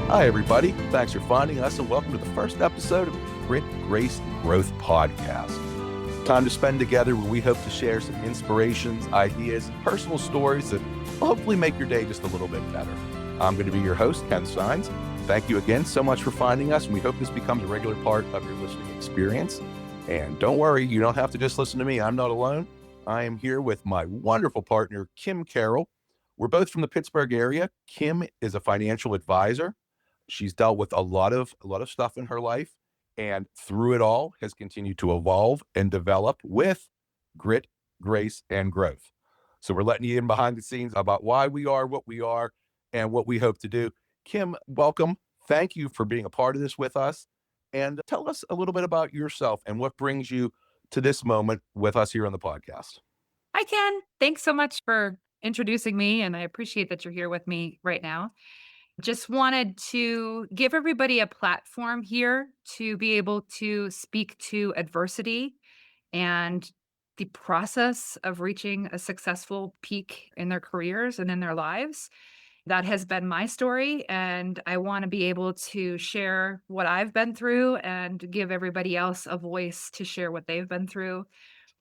Hi, everybody. Thanks for finding us, and welcome to the first episode of the Grit, Grace, and Growth podcast. Time to spend together where we hope to share some inspirations, ideas, and personal stories that will hopefully make your day just a little bit better. I'm going to be your host, Ken Steins. Thank you again so much for finding us, and we hope this becomes a regular part of your listening experience. And don't worry, you don't have to just listen to me. I'm not alone. I am here with my wonderful partner, Kim Carroll. We're both from the Pittsburgh area. Kim is a financial advisor. She's dealt with a lot of stuff in her life, and through it all has continued to evolve and develop with grit, grace, and growth. So we're letting you in behind the scenes about why we are what we are and what we hope to do. Kim, welcome. Thank you for being a part of this with us. And tell us a little bit about yourself and what brings you to this moment with us here on the podcast. Hi, Ken. Thanks so much for introducing me, and I appreciate that you're here with me right now. Just wanted to give everybody a platform here to be able to speak to adversity and the process of reaching a successful peak in their careers and in their lives. That has been my story, and I want to be able to share what I've been through and give everybody else a voice to share what they've been through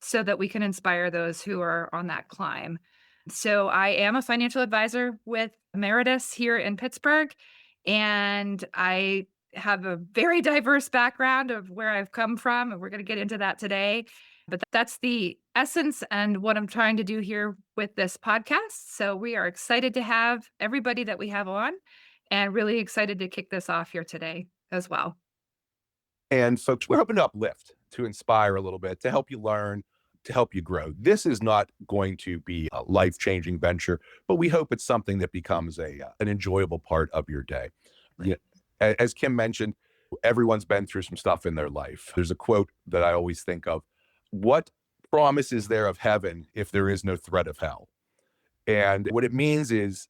so that we can inspire those who are on that climb. So I am a financial advisor with Emeritus here in Pittsburgh, and I have a very diverse background of where I've come from, and we're going to get into that today. But that's the essence and what I'm trying to do here with this podcast. So we are excited to have everybody that we have on and really excited to kick this off here today as well. And folks, we're hoping to uplift, to inspire a little bit, to help you learn, to help you grow. This is not going to be a life-changing venture, but we hope it's something that becomes an enjoyable part of your day. Yeah, as Kim mentioned, everyone's been through some stuff in their life. There's a quote that I always think of: what promise is there of heaven if there is no threat of hell? And what it means is,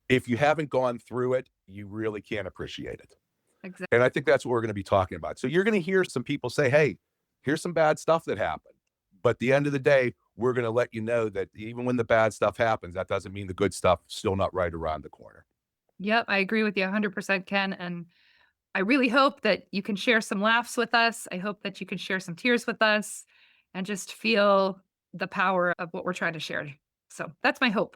if you haven't gone through it, you really can't appreciate it. Exactly. And I think that's what we're going to be talking about. So you're going to hear some people say, hey, here's some bad stuff that happened. But at the end of the day, we're going to let you know that even when the bad stuff happens, that doesn't mean the good stuff is still not right around the corner. Yep, I agree with you 100%, Ken. And I really hope that you can share some laughs with us. I hope that you can share some tears with us and just feel the power of what we're trying to share. So that's my hope.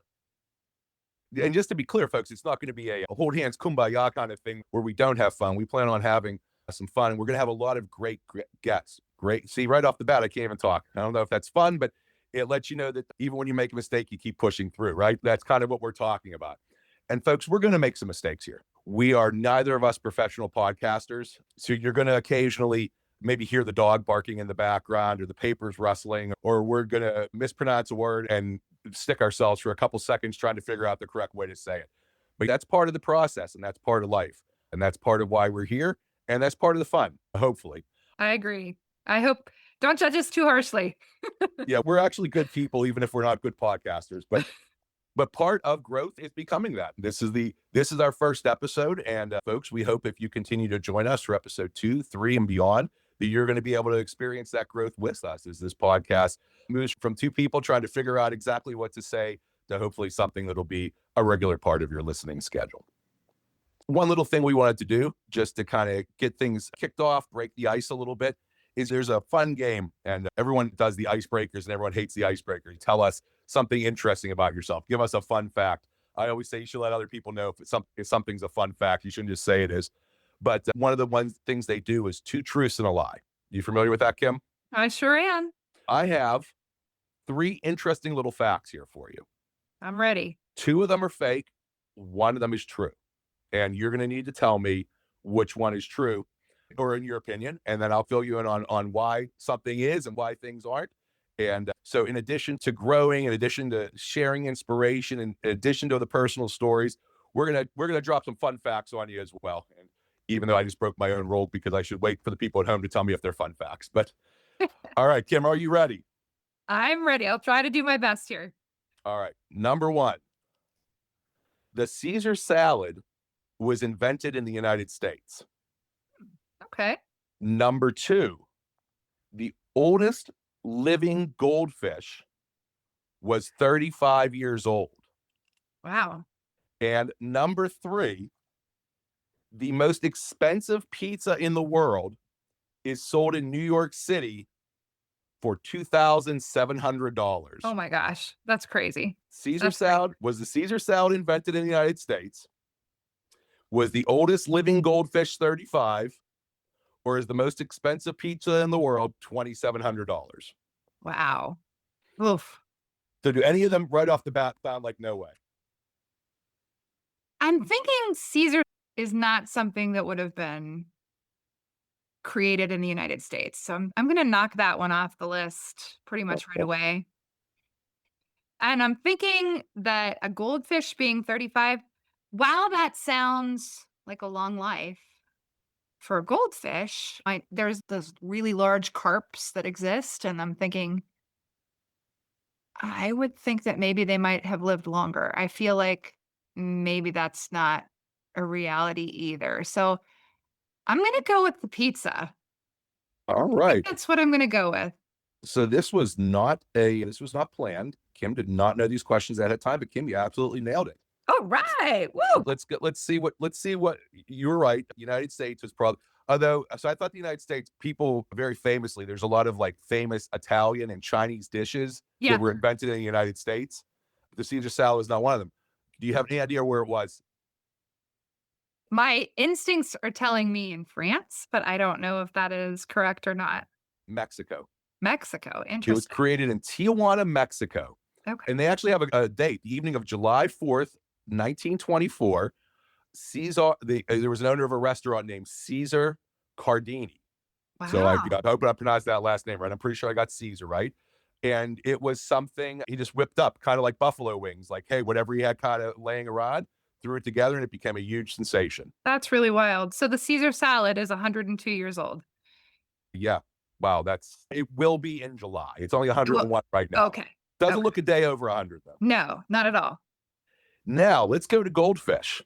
And just to be clear, folks, it's not going to be a hold hands kumbaya kind of thing where we don't have fun. We plan on having some fun. And we're going to have a lot of great guests. Great. See, right off the bat, I can't even talk. I don't know if that's fun, but it lets you know that even when you make a mistake, you keep pushing through, right? That's kind of what we're talking about. And folks, we're going to make some mistakes here. We are neither of us professional podcasters. So you're going to occasionally maybe hear the dog barking in the background or the papers rustling, or we're going to mispronounce a word and stick ourselves for a couple seconds trying to figure out the correct way to say it. But that's part of the process, and that's part of life, and that's part of why we're here, and that's part of the fun, hopefully. I agree. I hope, don't judge us too harshly. Yeah, we're actually good people, even if we're not good podcasters. But part of growth is becoming that. This is our first episode, and folks, we hope if you continue to join us for episode 2, 3, and beyond, that you're going to be able to experience that growth with us as this podcast moves from two people trying to figure out exactly what to say to hopefully something that'll be a regular part of your listening schedule. One little thing we wanted to do just to kind of get things kicked off, break the ice a little bit, is there's a fun game, and everyone does the icebreakers and everyone hates the icebreaker. You tell us something interesting about yourself. Give us a fun fact. I always say you should let other people know if something's a fun fact. You shouldn't just say it is. But one of the things they do is 2 truths and a lie. You familiar with that, Kim? I sure am. I have 3 interesting little facts here for you. I'm ready. 2 of them are fake. 1 of them is true. And you're going to need to tell me which one is true, or in your opinion, and then I'll fill you in on why something is and why things aren't. And so in addition to growing, in addition to sharing inspiration, in addition to the personal stories, we're gonna drop some fun facts on you as well. And even though I just broke my own rule because I should wait for the people at home to tell me if they're fun facts. But all right, Kim, are you ready? I'm ready. I'll try to do my best here. All right. Number 1, the Caesar salad was invented in the United States. Okay. Number 2, the oldest living goldfish was 35 years old. Wow. And number 3, The most expensive pizza in the world is sold in New York City for Oh $2,700. my gosh, that's crazy. Caesar That's crazy. salad was the Caesar salad invented in the United States? Was the oldest living goldfish 35? Or is the most expensive pizza in the world $2,700? Wow. Oof. So do any of them right off the bat sound like no way? I'm thinking Caesar is not something that would have been created in the United States. So I'm gonna knock that one off the list pretty much right away. And I'm thinking that a goldfish being 35, while that sounds like a long life for a goldfish, there's those really large carps that exist. And I'm thinking, I would think that maybe they might have lived longer. I feel like maybe that's not a reality either. So I'm going to go with the pizza. All I think right. that's what I'm going to go with. So this was not planned. Kim did not know these questions ahead of time, but Kim, you absolutely nailed it. All right. Woo. Let's see what you were right. United States was probably, although, so I thought the United States people very famously, there's a lot of like famous Italian and Chinese dishes that Yeah. were invented in the United States. The Caesar salad is not one of them. Do you have any idea where it was? My instincts are telling me in France, but I don't know if that is correct or not. Mexico. Mexico. It was Interesting. created in Tijuana, Mexico. Okay. And they actually have a date, the evening of July 4th, 1924. There was an owner of a restaurant named Caesar Cardini. So Wow. I hope I pronounced that last name right. I'm pretty sure I got Caesar right. And it was something he just whipped up, kind of like buffalo wings. Like, hey, whatever he had kind of laying around, threw it together, and it became a huge sensation. That's really wild. So the Caesar salad is 102 years old. Yeah. Wow. It will be in July. It's only Well, 101 right now. okay. Doesn't Okay. look a day over 100, though. No, not at all. Now, let's go to goldfish.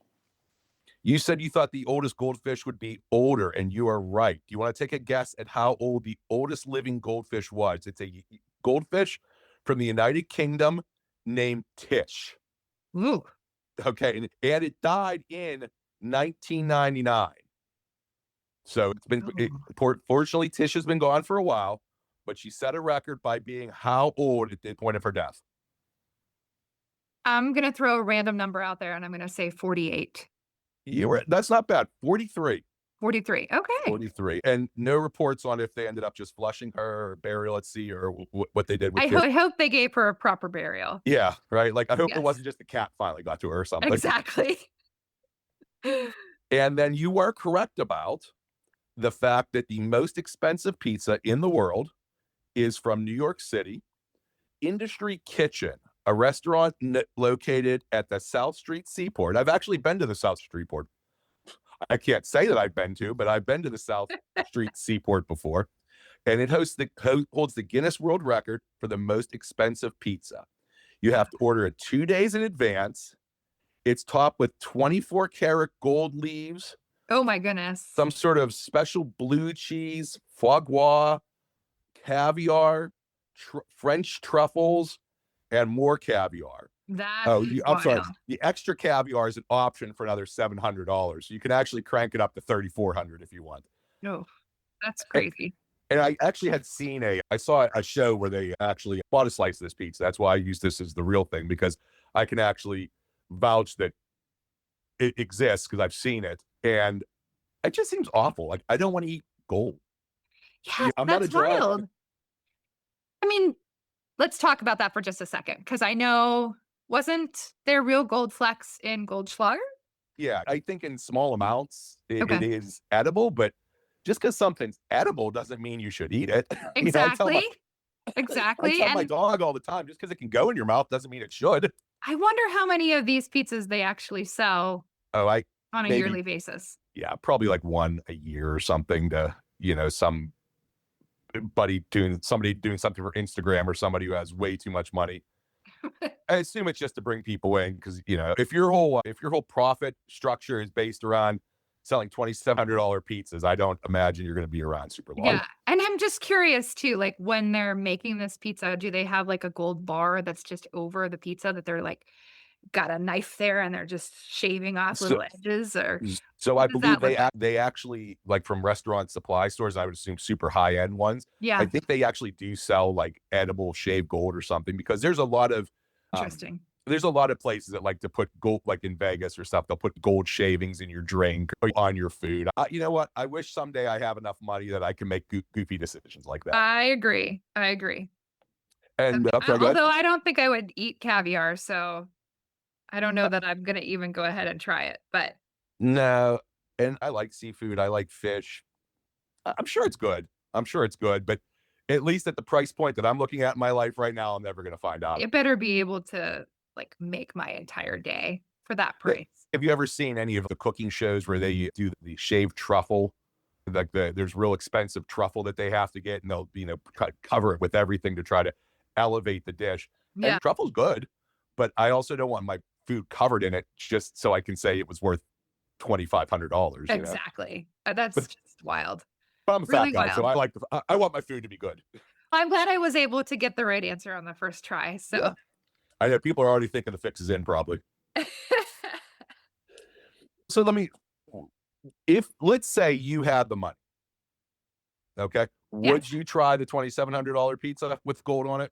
You said you thought the oldest goldfish would be older, and you are right. Do you want to take a guess at how old the oldest living goldfish was? It's a goldfish from the United Kingdom named Tish. Ooh. Okay. And it died in 1999. So Oh. fortunately, Tish has been gone for a while, but she set a record by being how old at the point of her death? I'm gonna throw a random number out there, and I'm gonna say 48. That's not bad. 43. 43. Okay. 43. And no reports on if they ended up just flushing her or burial at sea or what they did with Tish. I hope they gave her a proper burial. Yeah, right. Like I hope it Yes. wasn't just the cat finally got to her or something. Exactly. And then you are correct about the fact that the most expensive pizza in the world is from New York City, Industry Kitchen, a restaurant located at the South Street Seaport. I've actually been to the South Street Port. I can't say that I've been to, but I've been to the South Street Seaport before. And it holds the Guinness World Record for the most expensive pizza. You have to order it 2 days in advance. It's topped with 24 karat gold leaves, Oh my goodness. some sort of special blue cheese, foie gras, caviar, French truffles, and more caviar. That Oh, is I'm sorry. wild. The extra caviar is an option for another $700. So you can actually crank it up to 3,400 if you want. No, that's And, crazy. and I actually I saw a show where they actually bought a slice of this pizza. That's why I use this as the real thing, because I can actually vouch that it exists because I've seen it. And it just seems awful. Like I don't want to eat gold. Yes, I'm not a that's dry. wild. I mean, let's talk about that for just a second, because I know wasn't there real gold flecks in Goldschlager? Yeah, I think in small amounts it Okay. is edible, but just because something's edible doesn't mean you should eat it. Exactly. I Exactly. tell my And dog all the time, just because it can go in your mouth doesn't mean it should. I wonder how many of these pizzas they actually sell Oh, I on a maybe yearly basis. yeah, probably like one a year or something to some somebody doing something for Instagram or somebody who has way too much money. I assume it's just to bring people in because if your whole profit structure is based around selling $2,700 pizzas, I don't imagine you're going to be around super long. Yeah, and I'm just curious too, like, when they're making this pizza, do they have, like, a gold bar that's just over the pizza that they're, like, got a knife there and they're just shaving off So, little edges, or so I what does believe that look like? they actually, like, from restaurant supply stores, I would assume super high end ones. I Yeah, think they actually do sell like edible shaved gold or something, because there's a lot of um, interesting. places that like to put gold, like in Vegas or stuff. They'll put gold shavings in your drink or on your food. You know what? I wish someday I have enough money that I can make goofy decisions like that. I agree. I agree. And I'm sorry, go ahead. Although I don't think I would eat caviar, so I don't know Uh, that I'm gonna even go ahead and try it, but No, and I like seafood. I like fish. I'm sure it's good. I'm sure it's good, but at least at the price point that I'm looking at in my life right now, I'm never going to find out. it better be able to, like, make my entire day for that price. Have you ever seen any of the cooking shows where they do the shaved truffle? Like there's real expensive truffle that they have to get, and they'll cover it with everything to try to elevate the dish. Yeah, And truffle's good, but I also don't want my food covered in it just so I can say it was worth $2,500. exactly. That's But, just wild. but I'm a fat Really guy, so wild. I want my food to be good. I'm glad I was able to get the right answer on the first try, Yeah, so I know people are already thinking the fix is in probably. So if let's say you had the money, okay, would Yes. you try the $2,700 pizza with gold on it?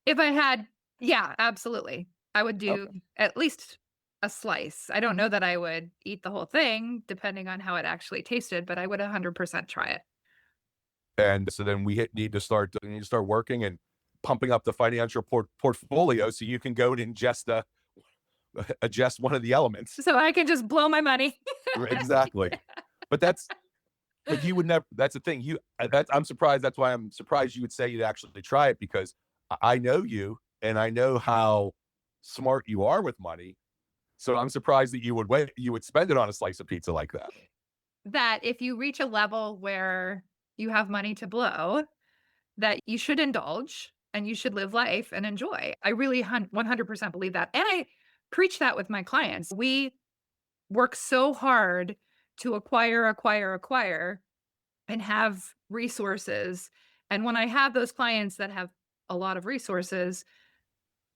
If I had, yeah, absolutely. I would do Okay. at least a slice. I don't know that I would eat the whole thing depending on how it actually tasted, but I would 100% try it. And so then need to start working and pumping up the financial portfolio so you can go and ingest adjust one of the elements. So I can just blow my money. Exactly. But you would never. That's the thing. I'm surprised. That's why I'm surprised you would say you'd actually try it, because I know you and I know how smart you are with money. So I'm surprised that you would spend it on a slice of pizza like that. That if you reach a level where you have money to blow, that you should indulge and you should live life and enjoy. I really 100% believe that. And I preach that with my clients. We work so hard to acquire, and have resources. And when I have those clients that have a lot of resources,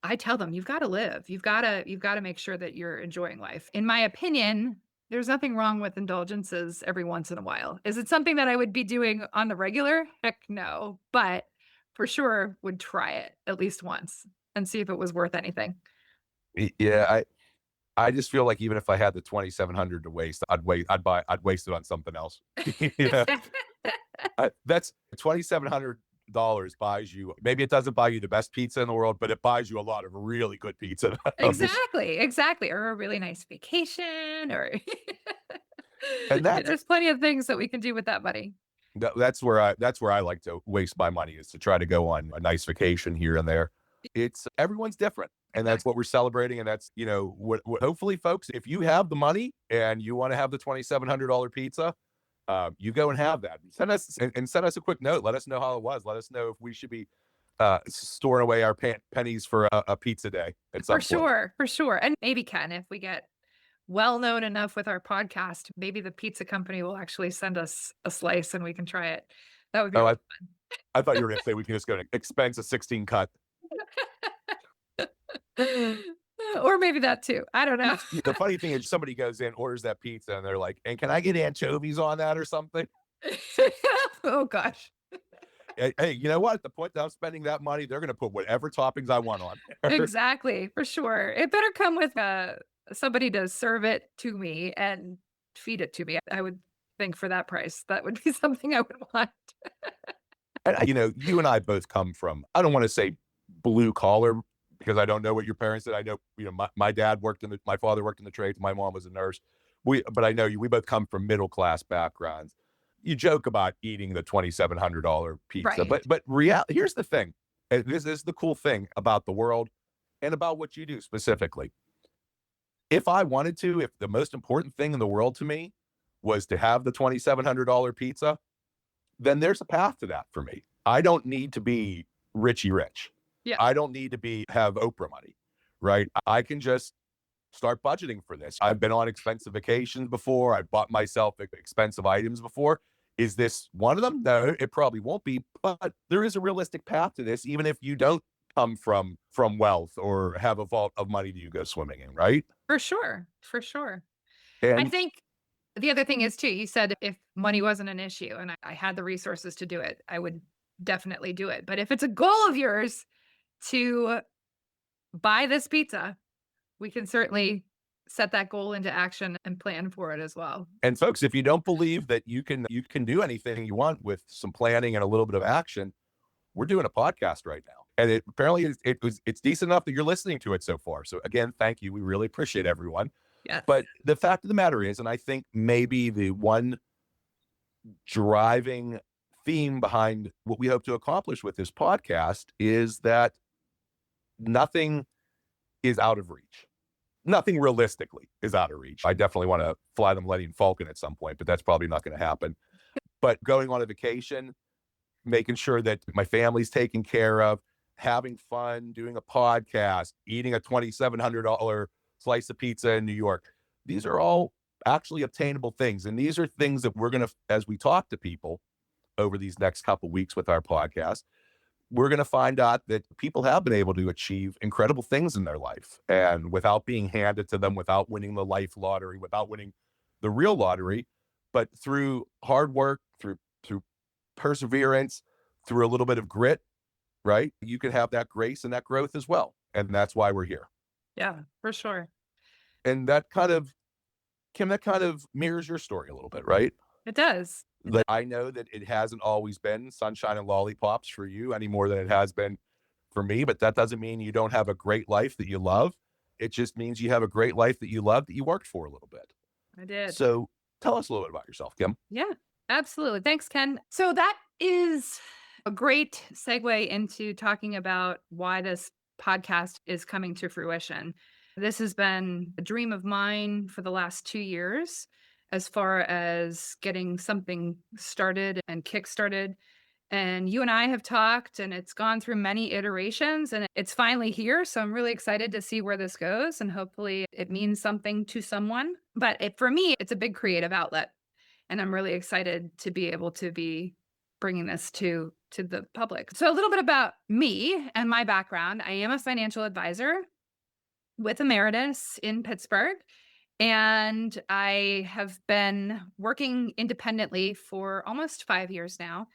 I tell them, you've got to live. You've got to make sure that you're enjoying life. In my opinion, there's nothing wrong with indulgences every once in a while. Is it something that I would be doing on the regular? Heck no. But for sure would try it at least once and see if it was worth anything. Yeah, I just feel like even if I had the 2,700 to waste, I'd waste it on something else. Yeah, that's $2,700 buys you. Maybe it doesn't buy you the best pizza in the world, but it buys you a lot of really good pizza. Exactly, exactly, or a really nice vacation, or And there's plenty of things that we can do with that money. that's where I like to waste my money, is to try to go on a nice vacation here and there. It's everyone's different, and that's what Exactly. we're celebrating. And that's what hopefully, folks, if you have the money and you want to have the $2,700 pizza, you go and have that. Send us a quick note. Let us know how it was. Let us know if we should be storing away our pennies for a pizza day at some point. For sure, and maybe Ken, if we get well known enough with our podcast, maybe the pizza company will actually send us a slice and we can try it. That would be Oh, really I thought you were going to say we can just go to expense a 16 cut. fun. Or maybe that too. I don't know. The funny thing is, somebody goes in, orders that pizza, and they're like, "And can I get anchovies on that or something?" Oh gosh. Hey, you know what? At the point that I'm spending that money, they're going to put whatever toppings I want on there. Exactly, for sure. It better come with, somebody to serve it to me and feed it to me. I would think for that price, that would be something I would want. And, you and I both come from, I don't want to say blue collar, because I don't know what your parents did. I know, my dad worked my father worked in the trades. My mom was a nurse. But I know we both come from middle class backgrounds. You joke about eating the $2,700 pizza, Right. but here's the thing. And this is the cool thing about the world and about what you do specifically. If I wanted to, if the most important thing in the world to me was to have the $2,700 pizza, then there's a path to that for me. I don't need to be richy rich. Yeah, I don't need to have Oprah money, right? I can just start budgeting for this. I've been on expensive vacations before. I've bought myself expensive items before. Is this one of them? No, it probably won't be, but there is a realistic path to this, even if you don't come from wealth or have a vault of money that you go swimming in, right? For sure. For sure. I And think the other thing is too, you said if money wasn't an issue and I had the resources to do it, I would definitely do it. But if it's a goal of yours to buy this pizza, we can certainly set that goal into action and plan for it as well. and folks, if you don't believe that you can do anything you want with some planning and a little bit of action, we're doing a podcast right now. And it apparently it's decent enough that you're listening to it so far. So again, thank you. We really appreciate everyone. Yes. But the fact of the matter is, and I think maybe the one driving theme behind what we hope to accomplish with this podcast is that nothing is out of reach. Nothing realistically is out of reach. I definitely want to fly the Millennium Falcon at some point, but that's probably not going to happen. But going on a vacation, making sure that my family's taken care of, having fun, doing a podcast, eating a $2,700 slice of pizza in New York. These are all actually obtainable things. And these are things that we're going to, as we talk to people over these next couple of weeks with our podcast, we're going to find out that people have been able to achieve incredible things in their life and without being handed to them, without winning the life lottery, without winning the real lottery, but through hard work, through perseverance, through a little bit of grit, right? You can have that grace and that growth as well. And that's why we're here. Yeah, for sure. And that kind of, Kim, that kind of mirrors your story a little bit, right? It does. That I know that it hasn't always been sunshine and lollipops for you any more than it has been for me, but that doesn't mean you don't have a great life that you love. It just means you have a great life that you love that you worked for a little bit. I did. So tell us a little bit about yourself, Kim. Yeah, absolutely. Thanks, Ken. So that is a great segue into talking about why this podcast is coming to fruition. This has been a dream of mine for the last 2 years, as far as getting something started and kickstarted. And you and I have talked, and it's gone through many iterations, and it's finally here. So I'm really excited to see where this goes, and hopefully it means something to someone. But for me, it's a big creative outlet, and I'm really excited to be able to be bringing this to the public. So a little bit about me and my background. I am a financial advisor with Emeritus in Pittsburgh, and I have been working independently for almost 5 years now.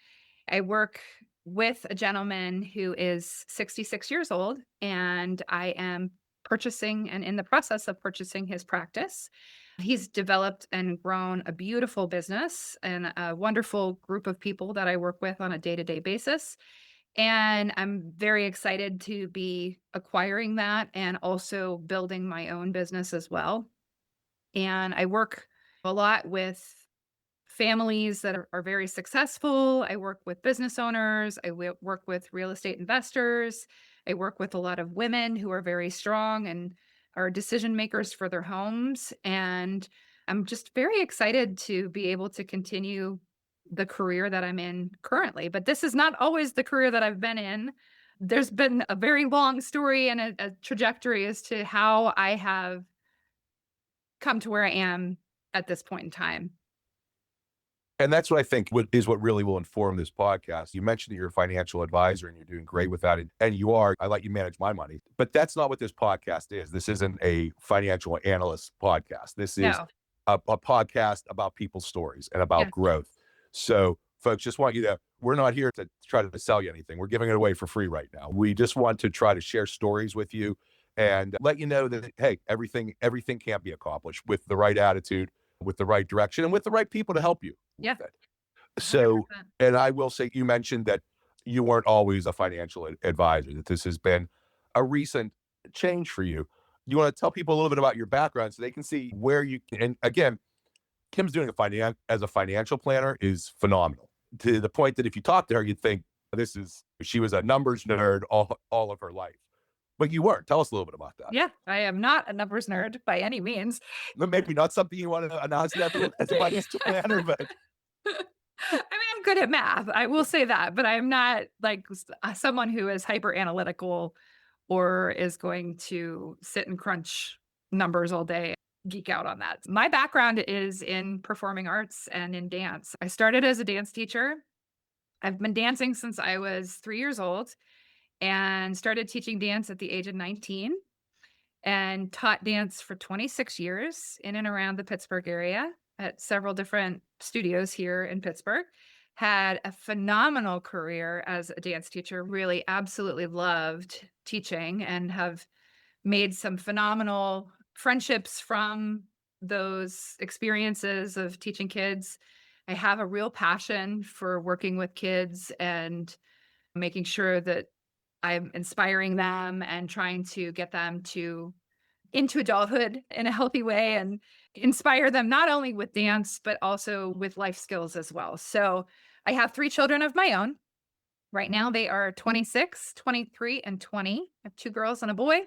I work with a gentleman who is 66 years old, and I am purchasing and in the process of purchasing his practice. He's developed and grown a beautiful business and a wonderful group of people that I work with on a day to day basis. And I'm very excited to be acquiring that and also building my own business as well. And I work a lot with families that are very successful. I work with business owners. Work with real estate investors. I work with a lot of women who are very strong and are decision makers for their homes. And I'm just very excited to be able to continue the career that I'm in currently. But this is not always the career that I've been in. There's been a very long story and a trajectory as to how I have come to where I am at this point in time. And that's what I think is what really will inform this podcast. You mentioned that you're a financial advisor and you're doing great with that. And you are. I let you manage my money. But that's not what this podcast is. This isn't a financial analyst podcast. This is No. a podcast about people's stories and about Yeah. growth. So, folks, just want you to, we're not here to try to sell you anything. We're giving it away for free right now. We just want to try to share stories with you and let you know that, hey, everything can't be accomplished with the right attitude, with the right direction, and with the right people to help you Yeah. with it. So, 100%. and I will say, you mentioned that you weren't always a financial advisor, that this has been a recent change for you. You want to tell people a little bit about your background so they can see where you can, and again, Kim's doing as a financial planner is phenomenal, to the point that if you talk to her, you'd think she was a numbers nerd all of her life. But you weren't. Tell us a little bit about that. Yeah, I am not a numbers nerd by any means. Maybe not something you want to announce to everyone as a financial planner, but I mean, I'm good at math. I will say that, but I'm not like someone who is hyper analytical or is going to sit and crunch numbers all day, geek out on that. My background is in performing arts and in dance. I started as a dance teacher. I've been dancing since I was 3 years old. and started teaching dance at the age of 19 and taught dance for 26 years in and around the Pittsburgh area at several different studios here in Pittsburgh. Had a phenomenal career as a dance teacher, really absolutely loved teaching and have made some phenomenal friendships from those experiences of teaching kids. I have a real passion for working with kids and making sure that I'm inspiring them and trying to get them to into adulthood in a healthy way and inspire them not only with dance, but also with life skills as well. So I have 3 children of my own. Right now they are 26, 23, and 20. I have 2 girls and a boy,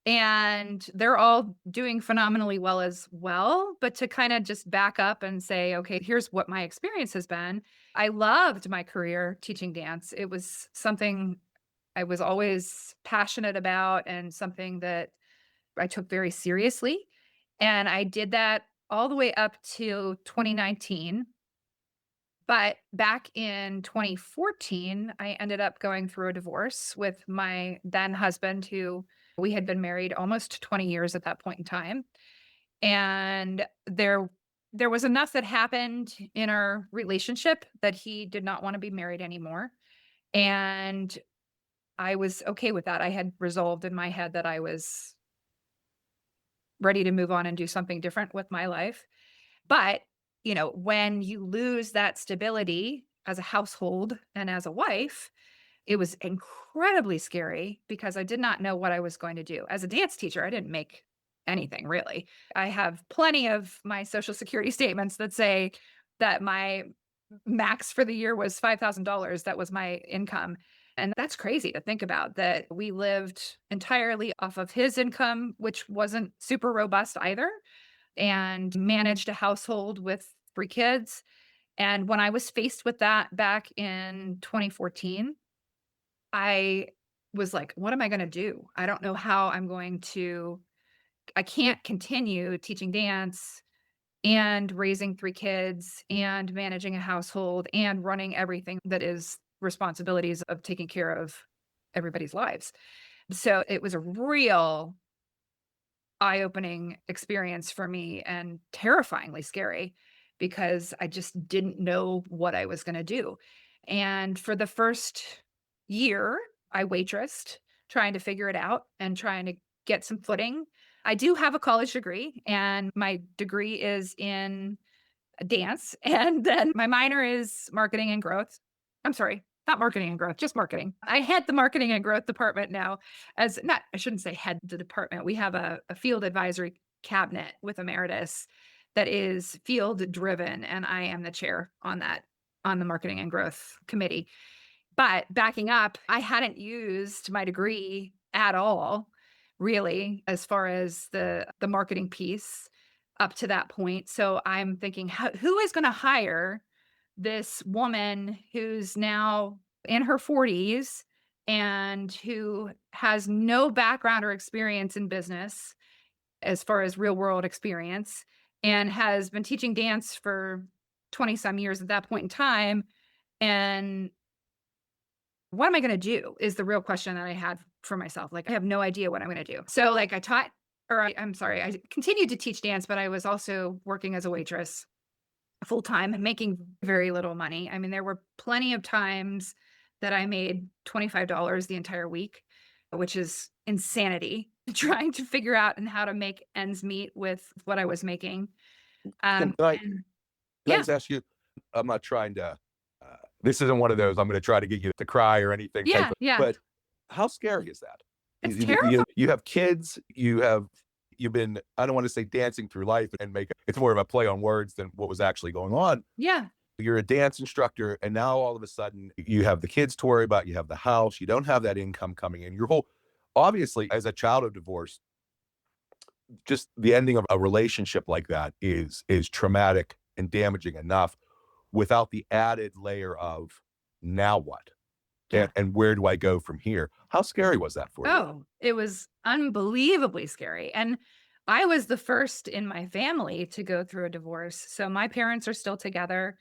and they're all doing phenomenally well as well. But to kind of just back up and say, okay, here's what my experience has been. I loved my career teaching dance. It was something I was always passionate about and something that I took very seriously. And I did that all the way up to 2019. But back in 2014, I ended up going through a divorce with my then husband, who we had been married almost 20 years at that point in time. And there was enough that happened in our relationship that he did not want to be married anymore. And I was okay with that. I had resolved in my head that I was ready to move on and do something different with my life. But, when you lose that stability as a household and as a wife, it was incredibly scary because I did not know what I was going to do. As a dance teacher, I didn't make anything really. I have plenty of my social security statements that say that my max for the year was $5,000. That was my income. And that's crazy to think about that we lived entirely off of his income, which wasn't super robust either, and managed a household with 3 kids. And when I was faced with that back in 2014, I was like, "What am I gonna do? I don't know how I can't continue teaching dance and raising 3 kids and managing a household and running everything that is responsibilities of taking care of everybody's lives." So, it was a real eye-opening experience for me and terrifyingly scary because I just didn't know what I was gonna do. And for the first year, I waitressed, trying to figure it out and trying to get some footing. I do have a college degree, and my degree is in dance, and then my minor is marketing and growth. I'm sorry, not marketing and growth, just marketing. I head the marketing and growth department now as not I shouldn't say head the department. We have a field advisory cabinet with emeritus that is field driven, and I am the chair on the marketing and growth committee. But backing up, I hadn't used my degree at all, really, as far as the marketing piece up to that point. So I'm thinking, who is going to hire this woman who's now in her 40s and who has no background or experience in business as far as real world experience and has been teaching dance for 20 some years at that point in time. And what am I gonna do is the real question that I had for myself. Like, I have no idea what I'm gonna do. So, like, I'm sorry, I continued to teach dance, but I was also working as a waitress full time and making very little money. I mean, there were plenty of times that I made $25 the entire week, which is insanity, trying to figure out and how to make ends meet with what I was making. Can, can I And can I yeah, just ask you? I'm not trying to. This isn't one of those. I'm going to try to get you to cry or anything type yeah, of. yeah. But how scary is that? It's You have kids. You've been. I don't want to say dancing through life and make it's more of a play on words than what was actually going on. yeah, You're a dance instructor, and now all of a sudden you have the kids to worry about. You have the house. You don't have that income coming in. Your whole obviously as a child of divorce, just the ending of a relationship like that is traumatic and damaging enough without the added layer of now what yeah. and where do I go from here? How scary was that for you? Oh, it was unbelievably scary, and I was the first in my family to go through a divorce, so my parents are still together,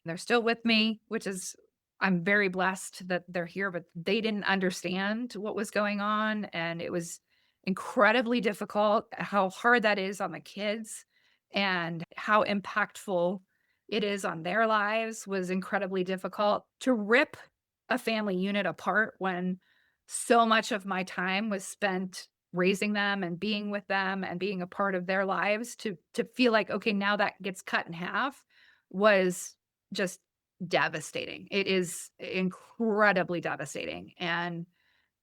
they're still with me, which is I'm very blessed that they're here, but they didn't understand what was going on, and it was incredibly difficult how hard that is on the kids and how impactful it is on their lives was incredibly difficult. To rip a family unit apart when so much of my time was spent raising them and being with them and being a part of their lives to feel like, okay, now that gets cut in half was just devastating. It is incredibly devastating and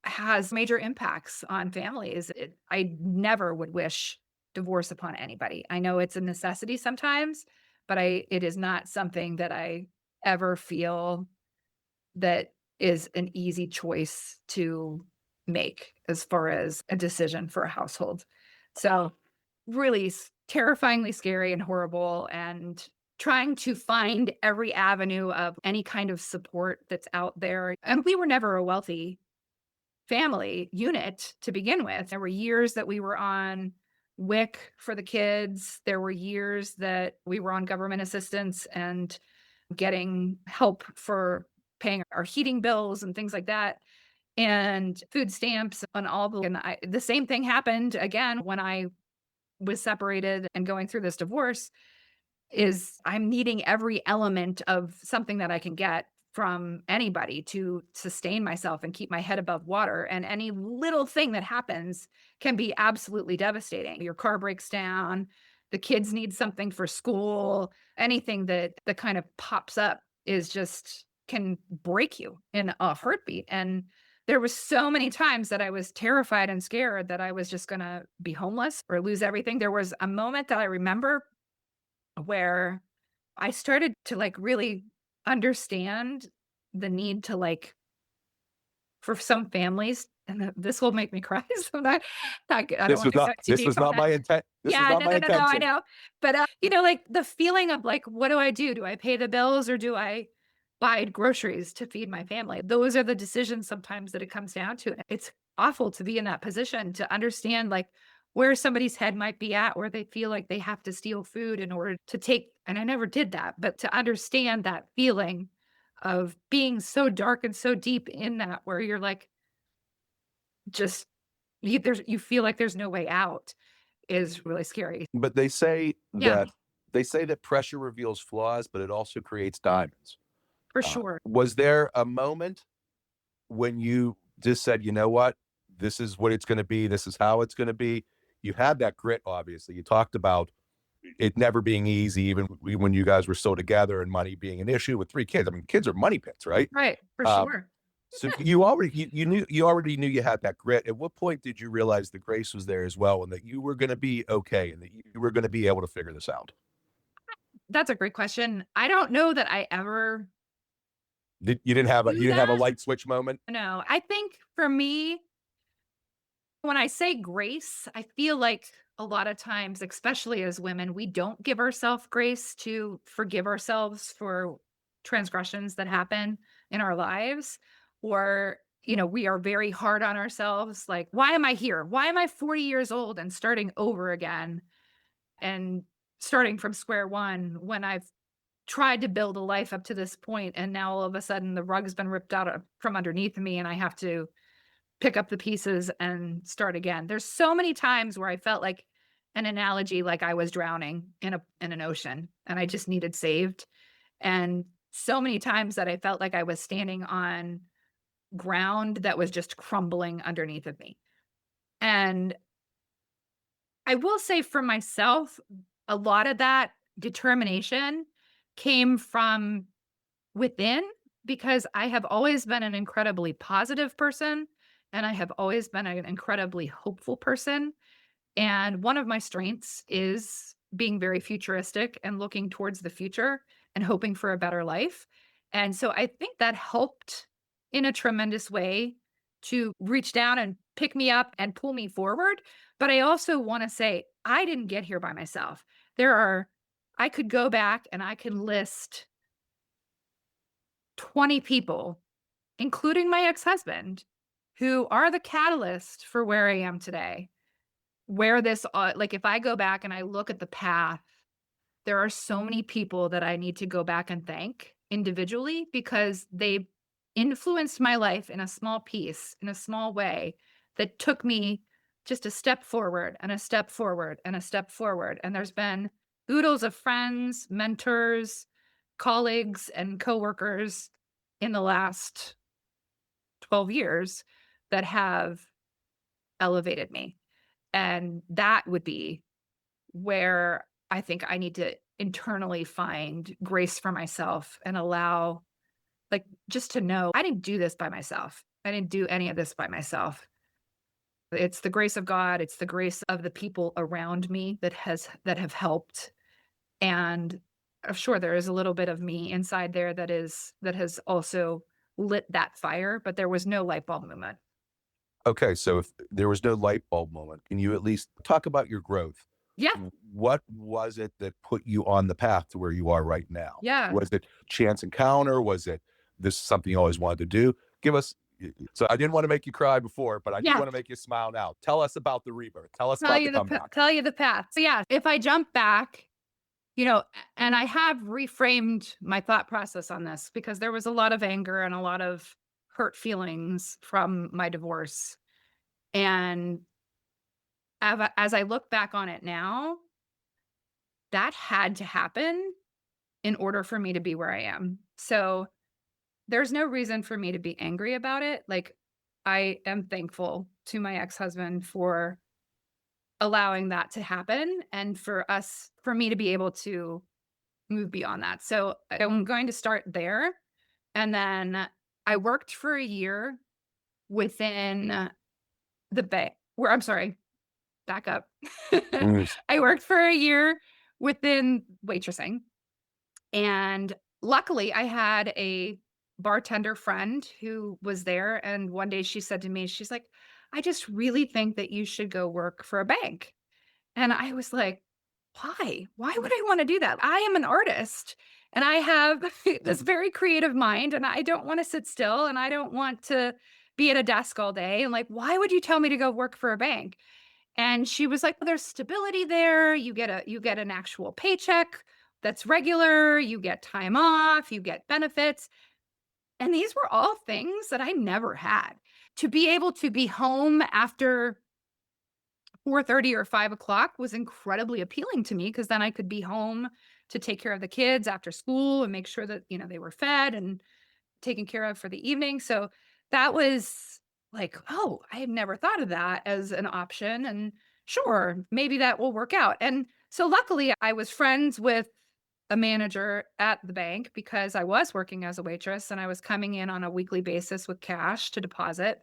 has major impacts on families. I never would wish divorce upon anybody. I know it's a necessity sometimes, but it is not something that I ever feel that is an easy choice to make as far as a decision for a household. So, really terrifyingly scary and horrible, and trying to find every avenue of any kind of support that's out there. And we were never a wealthy family unit to begin with. There were years that we were on WIC for the kids. There were years that we were on government assistance and getting help for paying our heating bills and things like that, and food stamps and all the same thing happened again when I was separated and going through this divorce. Is I'm needing every element of something that I can get from anybody to sustain myself and keep my head above water, and any little thing that happens can be absolutely devastating. Your car breaks down, the kids need something for school, anything that kind of pops up is just can break you in a heartbeat. And there was so many times that I was terrified and scared that I was just gonna be homeless or lose everything. There was a moment that I remember where I started to, like, really understand the need to, like, for some families, and this will make me cry, so not good. I don't This wanna was not go too this deep was on not that. my intent. This was Yeah, not no, my no, no, no, I intention. know. But, like, the feeling of, like, what do I do? Do I pay the bills or do I buy groceries to feed my family? Those are the decisions sometimes that it comes down to. It's awful to be in that position to understand, like, where somebody's head might be at, where they feel like they have to steal food in order to take, and I never did that, but to understand that feeling of being so dark and so deep in that where you're like, just you feel like there's no way out is really scary. But Yeah, they say that pressure reveals flaws, but it also creates diamonds. for sure. Was there a moment when you just said, "You know what? This is what it's gonna be. This is how it's gonna be." You had that grit, obviously. You talked about it never being easy, even when you guys were still together and money being an issue with 3 kids. I mean, kids are money pits, right? Right, for Um, sure. so you already knew you had that grit. At what point did you realize the grace was there as well and that you were gonna be okay and that you were gonna be able to figure this out? That's a great question. I don't know that I ever You do didn't have a that. light switch moment? No, I think for me, when I say grace, I feel like a lot of times, especially as women, we don't give ourselves grace to forgive ourselves for transgressions that happen in our lives. Or, we are very hard on ourselves. Like, why am I here? Why am I 40 years old and starting over again and starting from square one when I've tried to build a life up to this point and now all of a sudden the rug's been ripped out from underneath me and I have to pick up the pieces and start again. There's so many times where I felt like an analogy like I was drowning in an ocean and I just needed saved. And so many times that I felt like I was standing on ground that was just crumbling underneath of me. And I will say for myself, a lot of that determination came from within, because I have always been an incredibly positive person and I have always been an incredibly hopeful person. And one of my strengths is being very futuristic and looking towards the future and hoping for a better life. And so I think that helped in a tremendous way to reach down and pick me up and pull me forward. But I also want to say, I didn't get here by myself. There are, I could go back and I can list 20 people, including my ex husband, who are the catalyst for where I am today. Where this, like, if I go back and I look at the path, there are so many people that I need to go back and thank individually because they influenced my life in a small piece, in a small way that took me just a step forward and a step forward and a step forward. And there's been oodles of friends, mentors, colleagues, and coworkers in the last 12 years that have elevated me. And that would be where I think I need to internally find grace for myself and allow, like, just to know I didn't do this by myself. I didn't do any of this by myself. It's the grace of God, it's the grace of the people around me that have helped. And sure, there is a little bit of me inside there that has also lit that fire, but there was no light bulb moment. Okay, so if there was no light bulb moment, can you at least talk about your growth? Yeah, What was it that put you on the path to where you are right now? yeah, Was it chance encounter? Was it this is something you always wanted to do? Give us so I didn't want to make you cry before, but I do yeah. want to make you smile now. Tell us about the rebirth. Tell us about the comeback. Tell you the path. So yeah, if I jump back, and I have reframed my thought process on this because there was a lot of anger and a lot of hurt feelings from my divorce. And as I look back on it now, that had to happen in order for me to be where I am. So there's no reason for me to be angry about it. Like, I am thankful to my ex-husband for allowing that to happen and for me to be able to move beyond that. So I'm going to start there. And then I worked for a year within the bay where I'm sorry, back up. Mm. I worked for a year within waitressing. And luckily, I had a bartender friend who was there. And one day she said to me, she's like, I just really think that you should go work for a bank. And I was like, why? Why would I want to do that? I am an artist and I have this very creative mind and I don't want to sit still and I don't want to be at a desk all day. And like, why would you tell me to go work for a bank? And she was like, "Well, there's stability there. You get an actual paycheck that's regular, you get time off, you get benefits." And these were all things that I never had. To be able to be home after 4:30 or 5 o'clock was incredibly appealing to me because then I could be home to take care of the kids after school and make sure that, they were fed and taken care of for the evening. So that was like, oh, I had never thought of that as an option. And sure, maybe that will work out. And so luckily, I was friends with a manager at the bank because I was working as a waitress and I was coming in on a weekly basis with cash to deposit.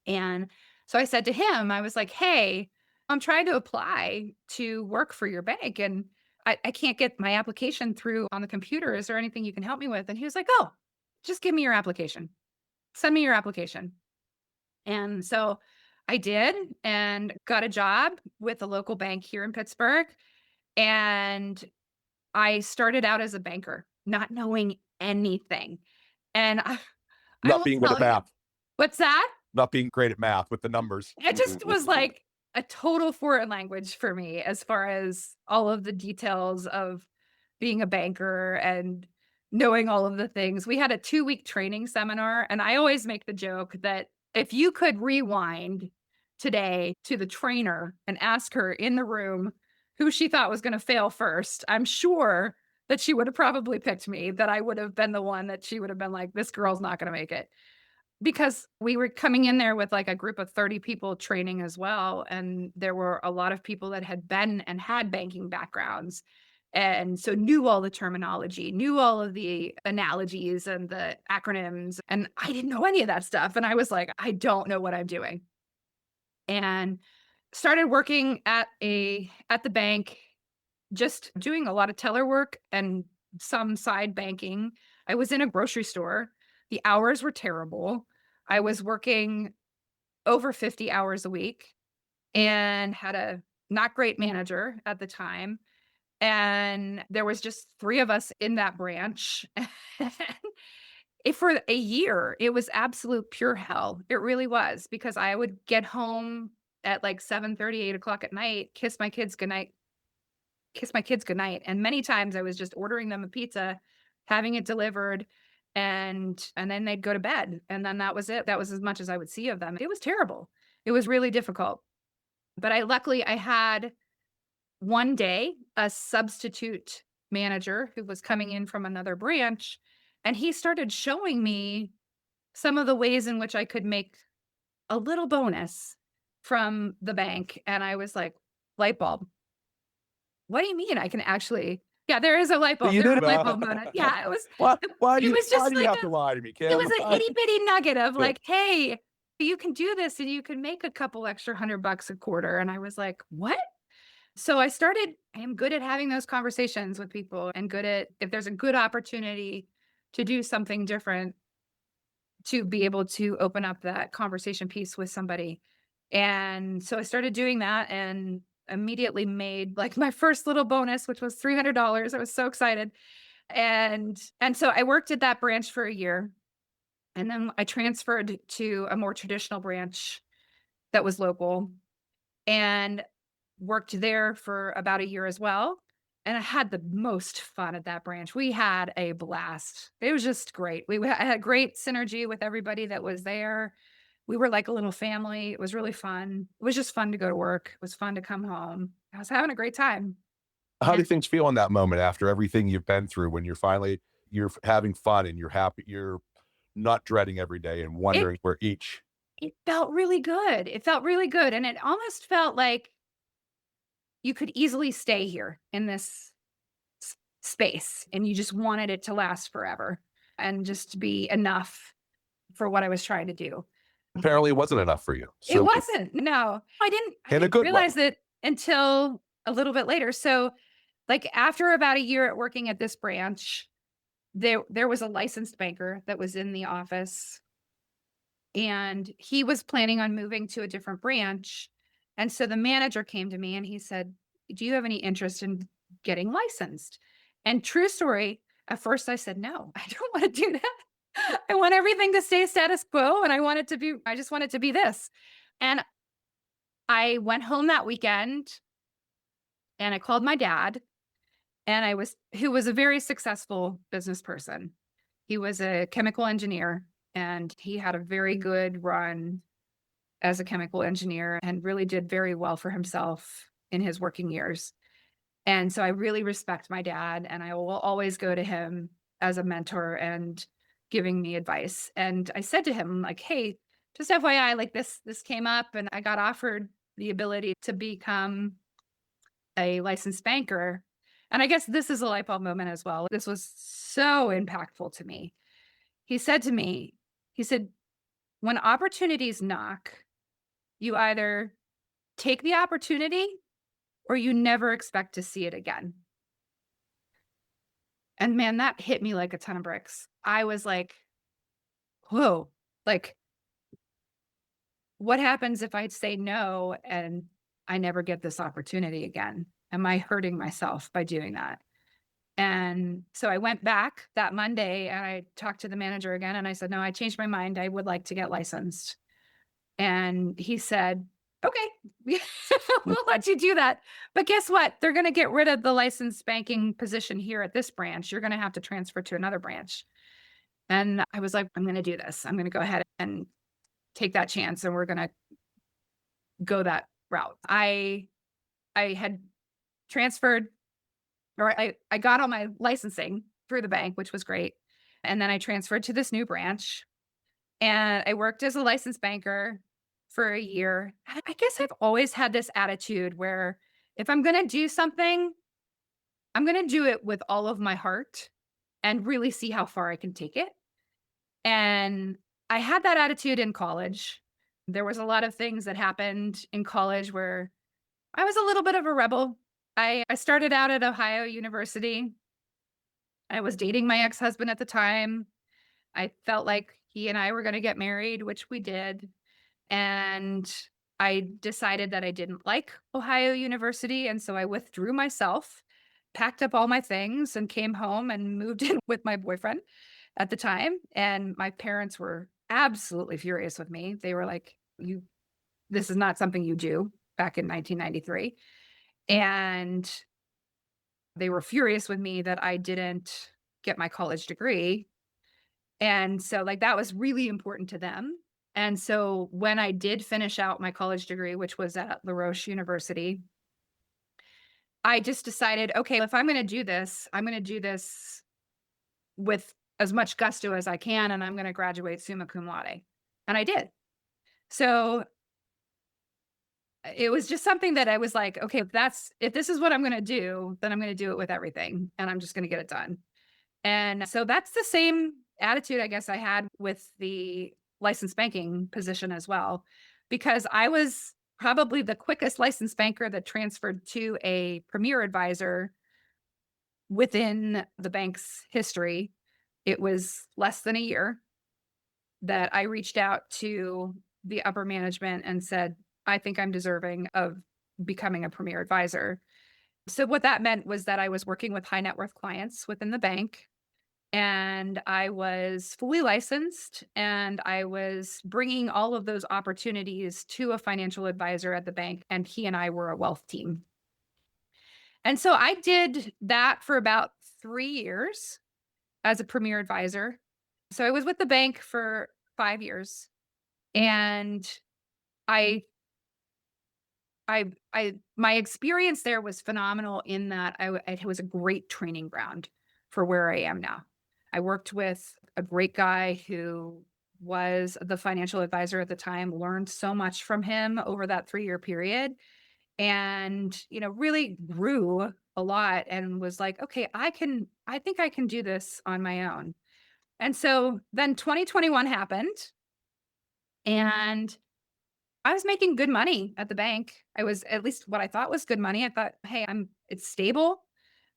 And so I said to him, I was like, hey, I'm trying to apply to work for your bank and I can't get my application through on the computer. Is there anything you can help me with? And he was like, oh, just give me your application. Send me your application. And so I did and got a job with a local bank here in Pittsburgh. And I started out as a banker, not knowing anything. And I Not will being good at tell you, math. what's that? Not being great at math with the numbers. It just was like a total foreign language for me as far as all of the details of being a banker and knowing all of the things. We had a 2-week training seminar, and I always make the joke that if you could rewind today to the trainer and ask her in the room who she thought was gonna fail first, I'm sure that she would have probably picked me, that I would have been the one that she would have been like, "This girl's not gonna make it." Because we were coming in there with, like, a group of 30 people training as well, and there were a lot of people that had been and had banking backgrounds, and so knew all the terminology, knew all of the analogies and the acronyms, and I didn't know any of that stuff, and I was like, "I don't know what I'm doing." And started working at the bank, just doing a lot of teller work and some side banking. I was in a grocery store. The hours were terrible. I was working over 50 hours a week and had a not great manager at the time. And there was just 3 of us in that branch. For a year, it was absolute pure hell. It really was because I would get home at like 7:30, 8 o'clock at night, kiss my kids goodnight, and many times I was just ordering them a pizza having it delivered, and then they'd go to bed, and then that was it. That was as much as I would see of them. It was terrible. It was really difficult. But I had one day a substitute manager who was coming in from another branch, and he started showing me some of the ways in which I could make a little bonus from the bank, and I was like, "Light bulb. What do you mean I can actually." Yeah, there is a light So bulb. you There's did. a light bulb moment. Yeah, Why? Why do it you? was Why just do you like have to lie to me, it Kim? was an itty bitty nugget of Yeah. like, "Hey, you can do this and you can make a couple extra $100 a quarter." And I was like, "What?" So I am good at having those conversations with people and good at if there's a good opportunity to do something different, to be able to open up that conversation piece with somebody. And so I started doing that and immediately made like my first little bonus, which was $300. I was so excited. And so I worked at that branch for a year, and then I transferred to a more traditional branch that was local and worked there for about a year as well. And I had the most fun at that branch. We had a blast. It was just great. I had great synergy with everybody that was there. We were like a little family. It was really fun. It was just fun to go to work. It was fun to come home. I was having a great time. How do And things feel in that moment after everything you've been through when you're having fun and you're happy, you're not dreading every day and it wondering where each. it felt really good. It felt really good. And it almost felt like you could easily stay here in this space and you just wanted it to last forever and just to be enough for what I was trying to do. Apparently it wasn't enough for you. It So wasn't. No. I in a didn't good way. realize it until a little bit later. So, like after about a year at working at this branch, there was a licensed banker that was in the office, and he was planning on moving to a different branch. And so the manager came to me and he said, "Do you have any interest in getting licensed?" And true story, at first I said, "No, I don't want to do that. I want everything to stay status quo and I just want it to be this." And I went home that weekend and I called my dad, and who was a very successful business person. He was a chemical engineer and he had a very good run as a chemical engineer and really did very well for himself in his working years. And so I really respect my dad, and I will always go to him as a mentor and giving me advice. And I said to him like, "Hey, just FYI, like this came up and I got offered the ability to become a licensed banker." And I guess this is a light bulb moment as well. This was so impactful to me. He said to me, he said, "When opportunities knock, you either take the opportunity or you never expect to see it again." And man, that hit me like a ton of bricks. I was like, "Whoa, like, what happens if I say no and I never get this opportunity again? Am I hurting myself by doing that?" And so I went back that Monday and I talked to the manager again and I said, "No, I changed my mind. I would like to get licensed." And he said, "Okay, we'll let you do that. But guess what? They're going to get rid of the licensed banking position here at this branch. You're going to have to transfer to another branch." And I was like, "I'm going to do this. I'm going to go ahead and take that chance and we're going to go that route." I had transferred, or I got all my licensing through the bank, which was great. And then I transferred to this new branch and I worked as a licensed banker for a year. I guess I've always had this attitude where if I'm going to do something, I'm going to do it with all of my heart and really see how far I can take it. And I had that attitude in college. There was a lot of things that happened in college where I was a little bit of a rebel. I started out at Ohio University. I was dating my ex-husband at the time. I felt like he and I were gonna get married, which we did, and I decided that I didn't like Ohio University, and so I withdrew myself, packed up all my things, and came home and moved in with my boyfriend at the time, and my parents were absolutely furious with me. They were like, "You this is not something you do," back in 1993, and they were furious with me that I didn't get my college degree. And so, like, that was really important to them. And so when I did finish out my college degree, which was at La Roche University, I just decided, okay, if I'm going to do this, I'm going to do this with as much gusto as I can, and I'm going to graduate summa cum laude. And I did. So it was just something that I was like, okay, if this is what I'm going to do, then I'm going to do it with everything, and I'm just going to get it done. And so that's the same attitude I guess I had with the licensed banking position as well, because I was probably the quickest licensed banker that transferred to a premier advisor within the bank's history. It was less than a year that I reached out to the upper management and said, I think I'm deserving of becoming a premier advisor. So, what that meant was that I was working with high net worth clients within the bank, and I was fully licensed, and I was bringing all of those opportunities to a financial advisor at the bank, and he and I were a wealth team. And so I did that for about 3 years as a premier advisor. So I was with the bank for 5 years, and I my experience there was phenomenal in that it was a great training ground for where I am now. I worked with a great guy who was the financial advisor at the time, learned so much from him over that 3-year period, and, really grew a lot and was like, okay, I think I can do this on my own. And so then 2021 happened, and I was making good money at the bank. I was at least what I thought was good money. I thought, "Hey, it's stable.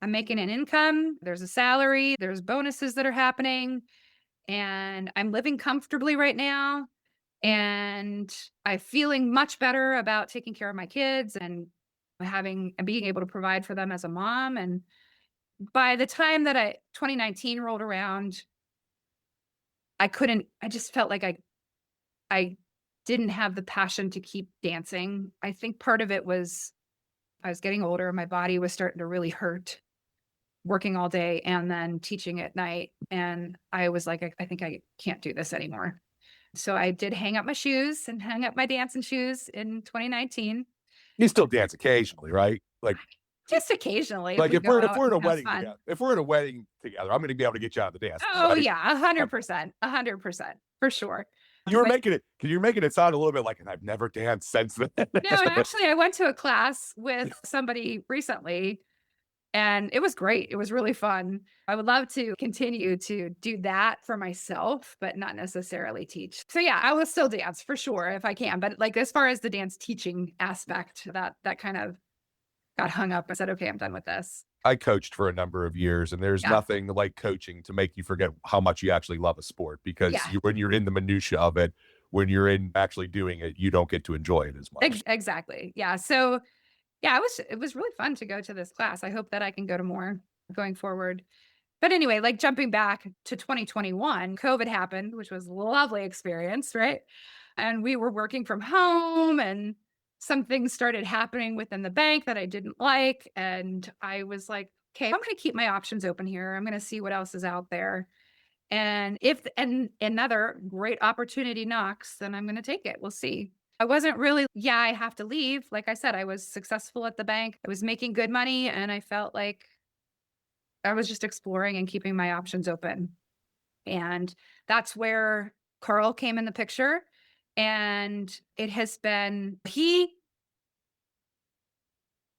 I'm making an income. There's a salary. There's bonuses that are happening, and I'm living comfortably right now, and I'm feeling much better about taking care of my kids and having and being able to provide for them as a mom." And by the time that 2019 rolled around, I just felt like I didn't have the passion to keep dancing. I think part of it was I was getting older, my body was starting to really hurt working all day and then teaching at night, and I was like, I think I can't do this anymore." So I did hang up my shoes and hang up my dancing shoes in 2019. You still dance occasionally, right? Just occasionally if we If go out we're in and a have wedding fun. together, I'm going to be able to get you on the dance floor, Oh, right? yeah, Um, 100%, 100%, for sure. you were But making it, because you're making it sound a little bit like, and I've never danced since then. no, actually, I went to a class with somebody recently, and it was great. It was really fun. I would love to continue to do that for myself, but not necessarily teach. So yeah, I will still dance for sure if I can. But like as far as the dance teaching aspect, that kind of got hung up. I said, okay, I'm done with this. I coached for a number of years, and there's Yeah. nothing like coaching to make you forget how much you actually love a sport, because Yeah. when you're in the minutia of it, when you're in actually doing it, you don't get to enjoy it as much. Exactly. Yeah. So yeah, it was really fun to go to this class. I hope that I can go to more going forward. But anyway, like jumping back to 2021, COVID happened, which was a lovely experience, right? And we were working from home, and some things started happening within the bank that I didn't like. And I was like, okay, I'm going to keep my options open here. I'm going to see what else is out there. And if another great opportunity knocks, then I'm going to take it. We'll see. I wasn't really, yeah, I have to leave. Like I said, I was successful at the bank. I was making good money, and I felt like I was just exploring and keeping my options open. And that's where Carl came in the picture. And he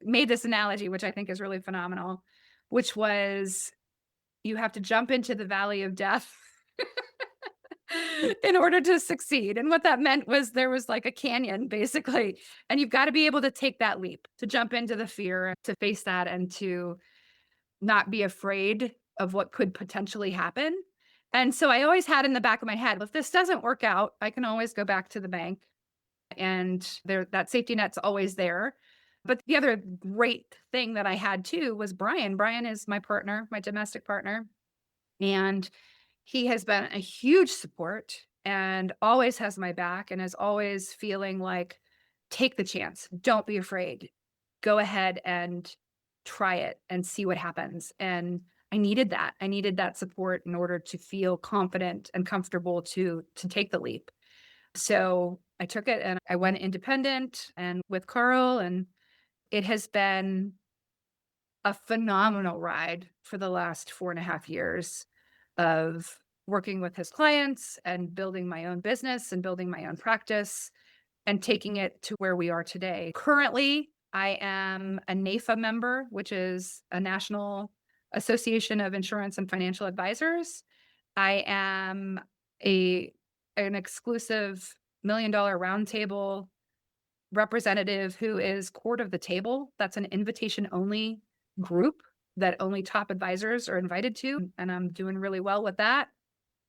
made this analogy, which I think is really phenomenal, which was you have to jump into the valley of death in order to succeed. And what that meant was there was like a canyon basically. And you've got to be able to take that leap, to jump into the fear, to face that, and to not be afraid of what could potentially happen. And so I always had in the back of my head, if this doesn't work out, I can always go back to the bank, and that safety net's always there. But the other great thing that I had too was Brian. Brian is my partner, my domestic partner, and he has been a huge support and always has my back and is always feeling like, take the chance. Don't be afraid. Go ahead and try it and see what happens. And I needed that. I needed that support in order to feel confident and comfortable to take the leap. So I took it and I went independent and with Carl, and it has been a phenomenal ride for the last 4.5 years of working with his clients and building my own business and building my own practice and taking it to where we are today. Currently, I am a NAFA member, which is a National Association of Insurance and Financial Advisors. I am a an exclusive $1 million roundtable representative who is court of the table. That's an invitation only group that only top advisors are invited to, and I'm doing really well with that.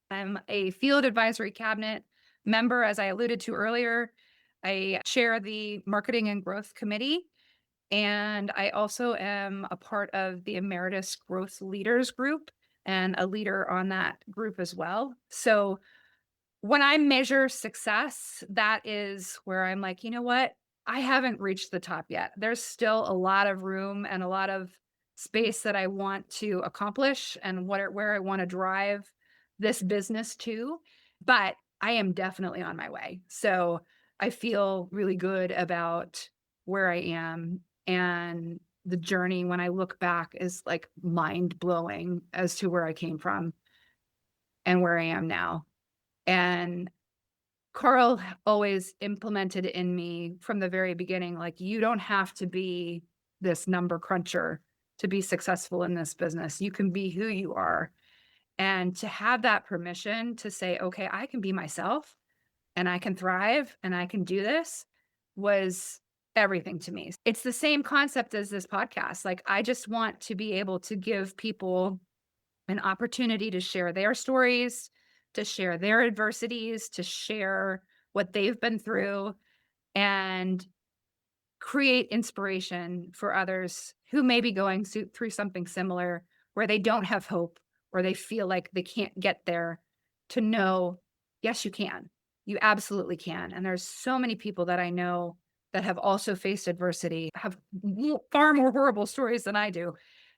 I'm a field advisory cabinet member, as I alluded to earlier. I chair the marketing and growth committee, and I also am a part of the Emeritus Growth Leaders Group and a leader on that group as well. So when I measure success, that is where I'm like, you know what? I haven't reached the top yet. There's still a lot of room and a lot of space that I want to accomplish and where I want to drive this business to. But I am definitely on my way. So I feel really good about where I am. And the journey, when I look back, is like mind blowing as to where I came from and where I am now. And Carl always implemented in me from the very beginning, like, you don't have to be this number cruncher to be successful in this business. You can be who you are. And to have that permission to say, okay, I can be myself and I can thrive and I can do this was everything to me. It's the same concept as this podcast. Like, I just want to be able to give people an opportunity to share their stories, to share their adversities, to share what they've been through, and create inspiration for others who may be going through something similar where they don't have hope or they feel like they can't get there, to know, yes, you can. You absolutely can. And there's so many people that I know that have also faced adversity, have far more horrible stories than I do,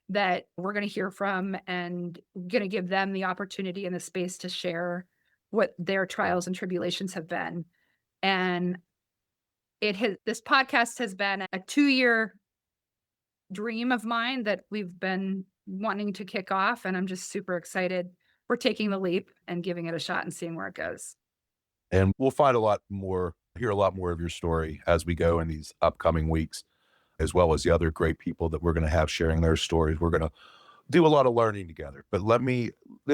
that we're going to hear from, and going to give them the opportunity and the space to share what their trials and tribulations have been. And this podcast has been a 2-year dream of mine that we've been wanting to kick off. And I'm just super excited. We're taking the leap and giving it a shot and seeing where it goes. And we'll find a lot more, hear a lot more of your story as we go in these upcoming weeks, as well as the other great people that we're going to have sharing their stories. We're going to do a lot of learning together. But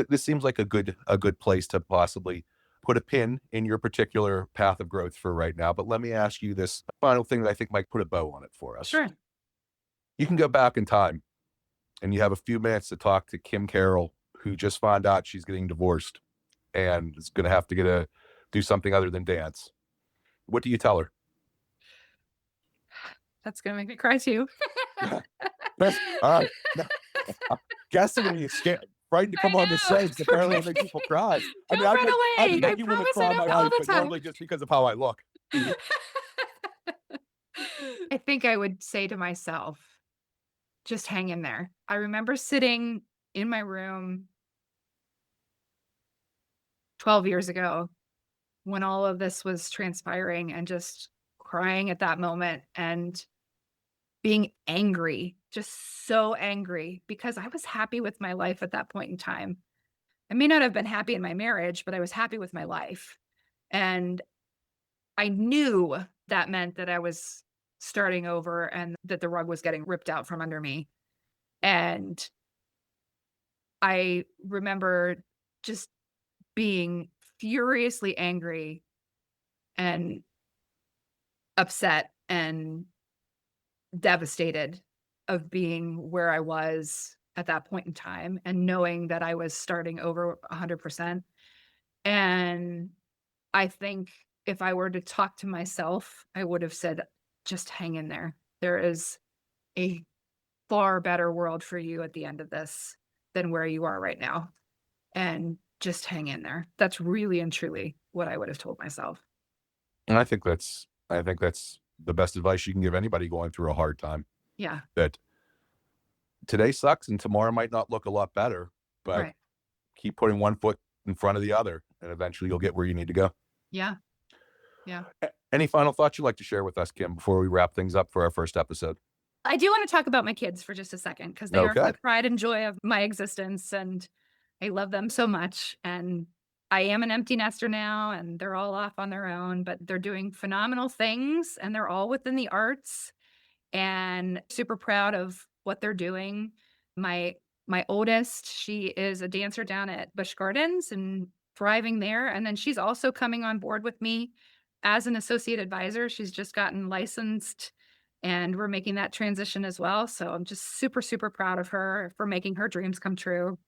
this seems like a good place to possibly put a pin in your particular path of growth for right now. But let me ask you this final thing that I think might put a bow on it for us. Sure. You can go back in time and you have a few minutes to talk to Kim Carroll, who just found out she's getting divorced and is going to have to do something other than dance. What do you tell her? That's going to make me cry too. All right. I'm guessing you're scared, frightened to come on the show because apparently I make people cry. Don't run away. I promise I don't all the time. Normally just because of how I look. I think I would say to myself, just hang in there. I remember sitting in my room 12 years ago when all of this was transpiring and just crying at that moment and being angry, just so angry, because I was happy with my life at that point in time. I may not have been happy in my marriage, but I was happy with my life. And I knew that meant that I was starting over and that the rug was getting ripped out from under me. And I remember just being furiously angry and upset and devastated of being where I was at that point in time and knowing that I was starting over 100%. And I think if I were to talk to myself, I would have said, just hang in there. There is a far better world for you at the end of this than where you are right now. And just hang in there. That's really and truly what I would have told myself. And I think that's the best advice you can give anybody going through a hard time. Yeah. That today sucks and tomorrow might not look a lot better, but Right. keep putting one foot in front of the other, and eventually you'll get where you need to go. Yeah. Yeah. Any final thoughts you'd like to share with us, Kim, before we wrap things up for our first episode? I do want to talk about my kids for just a second because they are Okay. the pride and joy of my existence, and I love them so much. And I am an empty nester now, and they're all off on their own, but they're doing phenomenal things, and they're all within the arts, and super proud of what they're doing. My my oldest, she is a dancer down at Busch Gardens and thriving there, and then she's also coming on board with me as an associate advisor. She's just gotten licensed, and we're making that transition as well. So I'm just super, super proud of her for making her dreams come true.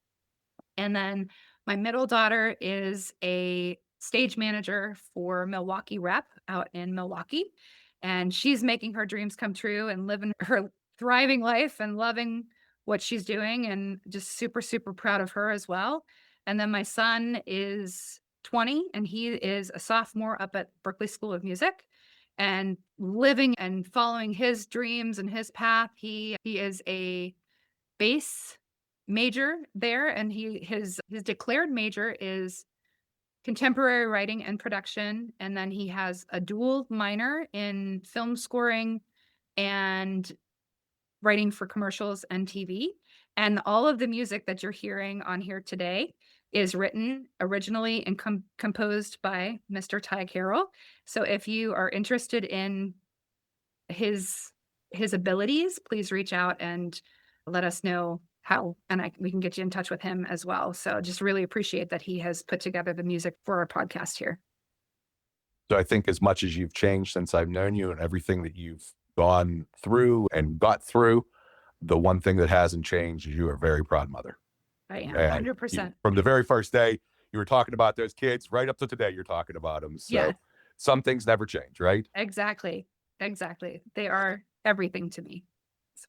And then my middle daughter is a stage manager for Milwaukee Rep out in Milwaukee. And she's making her dreams come true and living her thriving life and loving what she's doing, and just super, super proud of her as well. And then my son is 20 and he is a sophomore up at Berklee School of Music and living and following his dreams and his path. He is a bass major there, and his declared major is contemporary writing and production, and then he has a dual minor in film scoring and writing for commercials and TV. And all of the music that you're hearing on here today is written originally and composed by Mr. Ty Carroll. So if you are interested in his abilities, please reach out and let us know how, and we can get you in touch with him as well. So just really appreciate that he has put together the music for our podcast here. So I think as much as you've changed since I've known you and everything that you've gone through and got through, the one thing that hasn't changed is you are a very proud mother. I am And 100%. from the very first day, you were talking about those kids right up to today, you're talking about them. So Yeah. some things never change, right? Exactly. They are everything to me. So,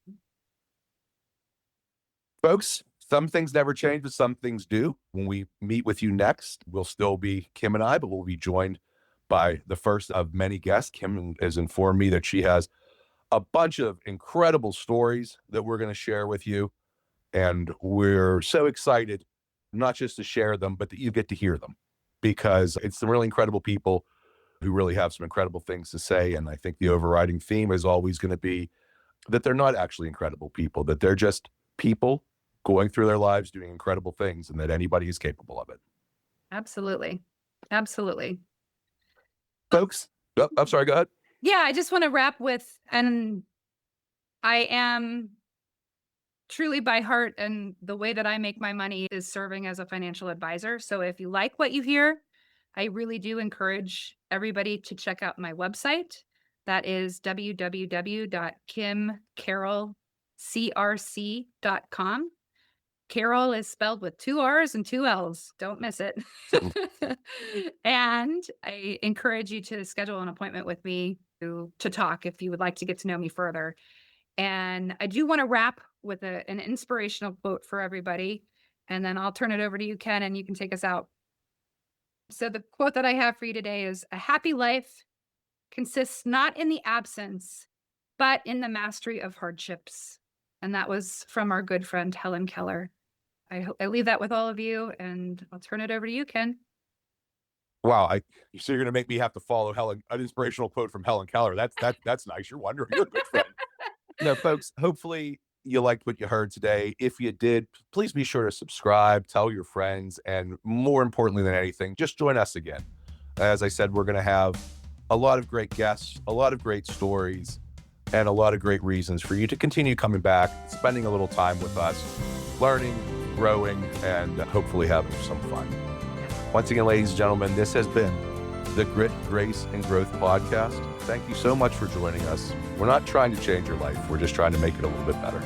Folks, some things never change, but some things do. When we meet with you next, we'll still be Kim and I, but we'll be joined by the first of many guests. Kim has informed me that she has a bunch of incredible stories that we're going to share with you. And we're so excited, not just to share them, but that you get to hear them, because it's some really incredible people who really have some incredible things to say. And I think the overriding theme is always going to be that they're not actually incredible people, that they're just people going through their lives doing incredible things, and that anybody is capable of it. absolutely. Absolutely. Folks, I'm sorry, go ahead. Yeah, I just want to wrap with, and I am truly by heart, and the way that I make my money is serving as a financial advisor. So if you like what you hear, I really do encourage everybody to check out my website. That is www.kimcarrollcrc.com. Carroll is spelled with 2 R's and 2 L's. Don't miss it. And I encourage you to schedule an appointment with me to talk if you would like to get to know me further. And I do want to wrap with an inspirational quote for everybody. And then I'll turn it over to you, Ken, and you can take us out. So the quote that I have for you today is: "A happy life consists not in the absence, but in the mastery of hardships." And that was from our good friend, Helen Keller. I leave that with all of you, and I'll turn it over to you, Ken. Wow, so you're going to make me have to follow an inspirational quote from Helen Keller. That's nice. You're wondering. You're a good friend. No, folks, hopefully you liked what you heard today. If you did, please be sure to subscribe, tell your friends, and more importantly than anything, just join us again. As I said, we're going to have a lot of great guests, a lot of great stories, and a lot of great reasons for you to continue coming back, spending a little time with us, learning, growing, and hopefully having some fun. Once again, ladies and gentlemen, this has been the Grit, Grace, and Growth Podcast. Thank you so much for joining us. We're not trying to change your life. We're just trying to make it a little bit better.